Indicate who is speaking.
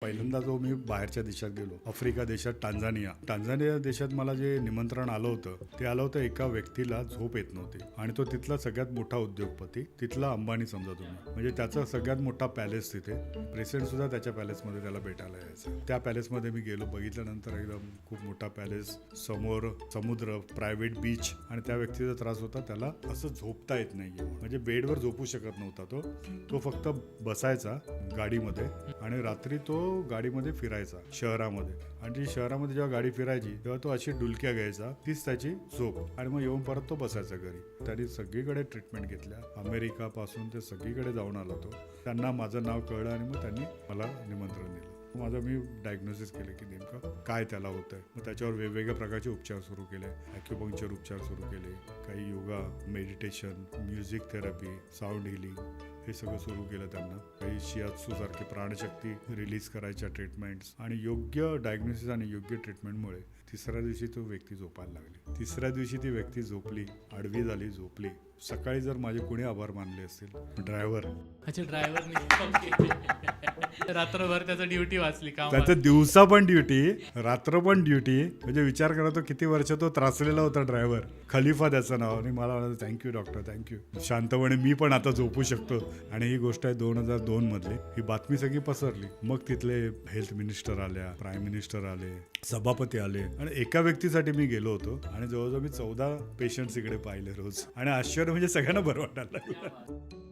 Speaker 1: पहिल्यांदा जो मी बाहेरच्या देशात गेलो, आफ्रिका देशात टांझानिया देशात मला जे निमंत्रण आलं होतं ते आलं होतं एका व्यक्तीला झोप येत नव्हती आणि तो तिथला सगळ्यात मोठा उद्योगपती, तिथला अंबानी समजा तुम्ही, म्हणजे त्याचा सगळ्यात मोठा पॅलेस तिथे, प्रेसिडेंट सुद्धा त्याच्या पॅलेसमध्ये त्याला भेटायला यायचं. त्या पॅलेसमध्ये मी गेलो, बघितल्यानंतर एकदम खूप मोठा पॅलेस, समोर समुद्र, प्रायव्हेट बीच, आणि त्या व्यक्तीचा त्रास होता त्याला असं झोपता येत नाहीये, म्हणजे बेडवर झोपू शकत नव्हता तो फक्त बसायचा गाडीमध्ये आणि रात्री तो गाडीमध्ये फिरायचा शहरामध्ये, आणि ती शहरामध्ये जेव्हा गाडी फिरायची तेव्हा तो अशी डुलक्या घ्यायचा, तीच त्याची झोप, आणि मग येऊन परत तो बसायचा घरी. त्यांनी सगळीकडे ट्रीटमेंट घेतल्या, अमेरिकापासून ते सगळीकडे जाऊन आला तो. त्यांना माझं नाव कळलं आणि मग त्यांनी मला निमंत्रण दिलं. माझं मी डायग्नोसिस केलं की नेमकं काय त्याला होतंय. मग त्याच्यावर वेगवेगळ्या प्रकारचे उपचार सुरू केले, ॲक्युपंक्चर उपचार सुरू केले, काही yoga, meditation, music therapy, sound healing, हे सगळं सुरू केलं त्यांना. काही शियात्सू सारखे प्राणशक्ती रिलीज करायच्या ट्रीटमेंट्स, आणि योग्य डायग्नोसिस आणि योग्य ट्रीटमेंटमुळे तिसऱ्या दिवशी तो व्यक्ती झोपायला लागली. तिसऱ्या दिवशी ती व्यक्ती झोपली, आडवी झाली, झोपली. सकाळी जर माझे कोणी आभार मानले असतील, ड्रायव्हर.
Speaker 2: अच्छा, ड्रायव्हरने रात्रभर त्याचा ड्युटी वाचली का?
Speaker 1: त्याचं दिवसा पण ड्युटी, रात्र पण ड्युटी. म्हणजे विचार करा तो किती वर्ष तो त्रासलेला होता ड्रायव्हर. खलिफा त्याचं नाव. आणि मला म्हणाला थँक्यू डॉक्टर, थँक्यू. शांतपणे मी पण आता झोपू शकतो. आणि ही गोष्ट आहे 2002 मधली. ही बातमी सगळी पसरली. मग तिथले हेल्थ मिनिस्टर आल्या, प्राईम मिनिस्टर आले, सभापती आले, आणि एका व्यक्तीसाठी मी गेलो होतो आणि जवळजवळ मी 14 पेशंट्स इकडे पाहिले रोज. आणि आश्चर्य म्हणजे सगळ्यांना बरं वाटायला लागलं.